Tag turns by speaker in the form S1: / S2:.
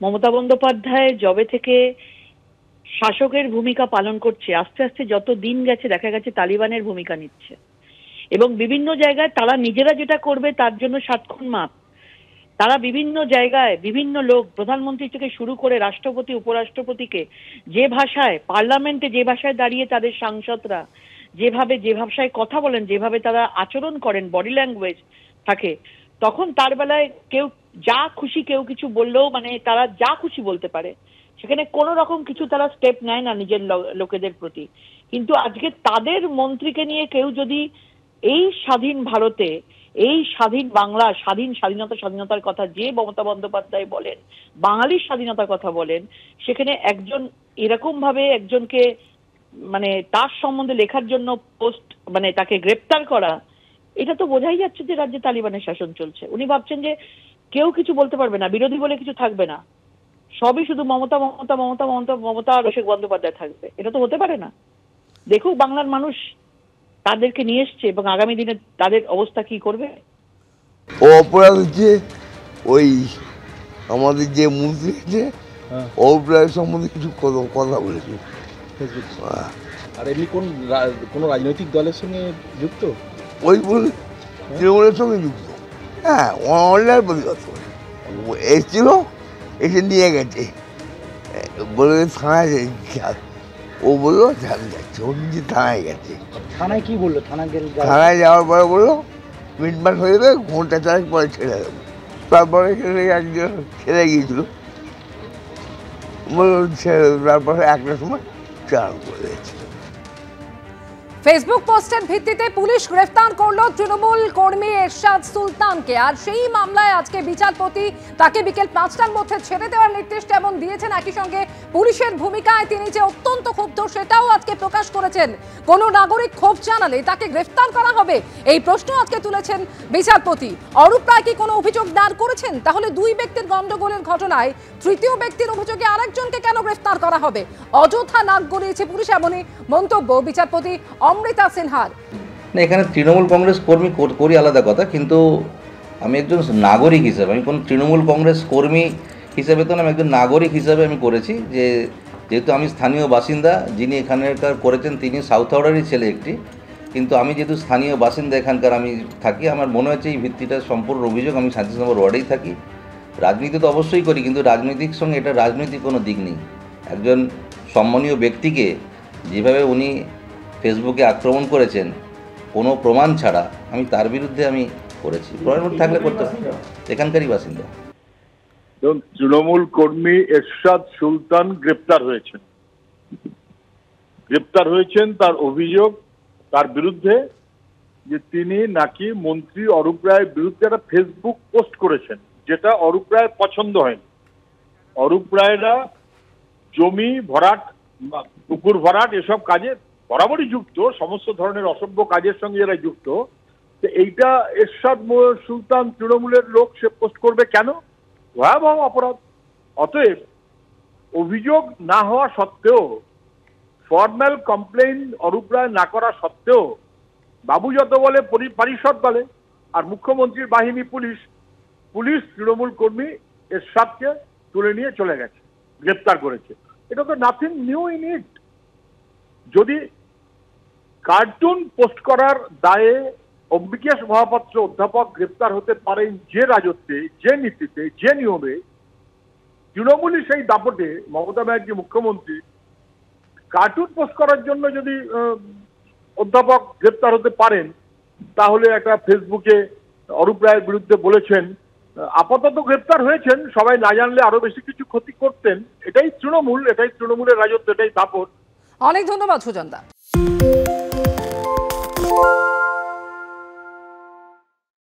S1: মমতা বন্দ্যোপাধ্যায় যবে থেকে শাসকের ভূমিকা পালন করছে, আস্তে আস্তে যত দিন গেছে দেখা গেছে তালিবানের ভূমিকা নিচ্ছে। এবং বিভিন্ন জায়গায় তারা নিজেরা যেটা করবে তার জন্য সাতক্ষণ মাপ। তারা বিভিন্ন জায়গায় বিভিন্ন লোক, প্রধানমন্ত্রী থেকে শুরু করে রাষ্ট্রপতি উপরাষ্ট্রপতিকে যে ভাষায়, পার্লামেন্টে যে ভাষায় দাঁড়িয়ে তাদের সাংসদরা যে ভাষায় কথা বলেন, যেভাবে তারা আচরণ করেন, বডি ল্যাঙ্গুয়েজ থাকে, তখন তার বেলায় কেউ যা খুশি কেউ কিছু বললেও মানে তারা যা খুশি বলতে পারে, সেখানে কোনো রকম কিছু তারা স্টেপ নেয় না নিজের লোকেদের প্রতি। কিন্তু আজকে তাদের মন্ত্রীকে নিয়ে কেউ যদি এই স্বাধীন ভারতে, এই স্বাধীন বাংলা, স্বাধীনতার কথা যে মমতা বন্দ্যোপাধ্যায় বলেন, বাঙালির স্বাধীনতার কথা বলেন, সেখানে একজন এরকম ভাবে একজনকে মানে তার সম্বন্ধে লেখার জন্য পোস্ট মানে তাকে গ্রেপ্তার করা, এটা তো বোঝাই যাচ্ছে যে রাজ্যে তালিবানের শাসন চলছে। উনি ভাবছেন যে কেউ কিছু বলতে পারবে না, বিরোধী বলে কিছু থাকবে না, সবই শুধু মমতা মমতা মমতা মমতা মমতা আর অভিষেক বন্দ্যোপাধ্যায় থাকবে। এটা তো হতে পারে না। দেখুক বাংলার মানুষ তাদেরকে নিয়ে এসছে এবং আগামী দিনে তাদের অবস্থা কি করবে।
S2: ও অপরাধ হচ্ছে ওই আমাদের যে মন্ত্রী আছে অপরাধ সম্বন্ধে কিছু কথা বলেছে।
S3: আর এমনি কোন রাজনৈতিক দলের সঙ্গে যুক্ত?
S2: ওই বলে তৃণমূলের সঙ্গে যুক্ত। হ্যাঁ, অনলাইন প্রতিবাদ করে এসেছিল, এসে নিয়ে গেছে, বলে থানায় ও বললো যাচ্ছে, ও নিজে থানায় গেছে।
S3: থানায় কি বললো?
S2: থানায় যাওয়ার পরে বললো মিটমাট হয়ে যাবে, ঘন্টা চারেক পরে ছেড়ে দেবো। তারপরে একজন ছেড়ে গিয়েছিল, বললো ছেড়ে দেবো। তারপরে 1টার সময় চালান করে দিয়েছে।
S4: ফেসবুক পোস্টের ভিত্তিতে পুলিশ গ্রেফতার করলো তৃণমূল কর্মী এরশাদ সুলতানকে। আর সেই মামলায় আজকে বিচারপতি তাকে বিকেল 5টার মধ্যে ছেড়ে দেওয়ার নির্দেশ যেমন দিয়েছেন, একই সঙ্গে পুলিশের ভূমিকায় তিনি যে অত্যন্ত ক্ষুব্ধ সেটাও আজকে প্রকাশ করেছেন। কোনো নাগরিক ক্ষোভ জানালে তাকে গ্রেফতার করা হবে, এই প্রশ্ন আজকে তুলেছেন বিচারপতি। অরূপ রায় কি কোনো অভিযোগ দাঁড় করেছেন? তাহলে দুই ব্যক্তির গন্ডগোলের ঘটনায় তৃতীয় ব্যক্তির অভিযোগে আরেকজনকে কেন গ্রেফতার করা হবে? অযথা নাক গলিয়েছে পুলিশ, এমনই মন্তব্য বিচারপতি অমৃতা সিনহার।
S5: না, এখানে তৃণমূল কংগ্রেস কর্মী করি আলাদা কথা, কিন্তু আমি একজন নাগরিক হিসাবে, আমি কোনো তৃণমূল কংগ্রেস কর্মী হিসাবে তো না, আমি একজন নাগরিক হিসাবে আমি করেছি। যেহেতু আমি স্থানীয় বাসিন্দা, যিনি এখানকার করেছেন তিনি সাউথ হাওড়ারই ছেলে একটি, কিন্তু আমি যেহেতু স্থানীয় বাসিন্দা এখানকার আমি থাকি, আমার মনে হচ্ছে এই ভিত্তিটা সম্পূর্ণ অভিযোগ। আমি 37 নম্বর ওয়ার্ডেই থাকি, রাজনীতি তো অবশ্যই করি, কিন্তু রাজনৈতিক সঙ্গে এটা রাজনৈতিক কোনো দিক নেই। একজন সম্মানীয় ব্যক্তিকে যেভাবে উনি ফেসবুকে আক্রমণ করেছেন কোনো প্রমাণ ছাড়া, আমি তার বিরুদ্ধে আমি করেছি। প্রমাণ থাকলে করতে পারি, এখানকারই বাসিন্দা।
S6: তৃণমূল কর্মী এরশাদ সুলতান গ্রেপ্তার হয়েছেন। তার অভিযোগ তার বিরুদ্ধে যে তিনি নাকি মন্ত্রী অরূপ রায়ের বিরুদ্ধে একটা ফেসবুক পোস্ট করেছেন, যেটা অরূপ রায়ের পছন্দ হয়নি। অরূপ রায়রা জমি ভরাট, পুকুর ভরাট এসব কাজে বরাবরই যুক্ত, সমস্ত ধরনের অসভ্য কাজের সঙ্গে এরা যুক্ত। তো এইটা এরশাদ সুলতান তৃণমূলের লোক, সে পোস্ট করবে কেন? ভয়াবহ অপরাধ। অতএব অভিযোগ না হওয়া সত্ত্বেও, ফর্মাল কমপ্লেইন অরূপ রায় না করা সত্ত্বেও, বাবু যত বলে পারিষদ বলে, আর মুখ্যমন্ত্রীর বাহিনী পুলিশ তৃণমূল কর্মী এরশাদকে তুলে নিয়ে চলে গেছে, গ্রেপ্তার করেছে। এটা তো নাথিং নিউ ইন ইট। যদি কার্টুন পোস্ট করার দায়ে অম্বিকেশ মহাপাত্র অধ্যাপক গ্রেপ্তার হতে পারেন যে রাজত্বে, যে নীতিতে, যে নিয়মে, তৃণমূলই সেই দাপটে মমতা ব্যানার্জি মুখ্যমন্ত্রী কার্টুন পোস্ট করার জন্য যদি অধ্যাপক গ্রেপ্তার হতে পারেন, তাহলে একটা ফেসবুকে অরূপ রায়ের বিরুদ্ধে বলেছেন, আপাতত গ্রেপ্তার হয়েছেন, সবাই না জানলে আরো বেশি কিছু ক্ষতি করতেন। এটাই তৃণমূল, এটাই তৃণমূলের রাজত্ব, এটাই দাপট।
S4: অনেক ধন্যবাদ সুজনদা।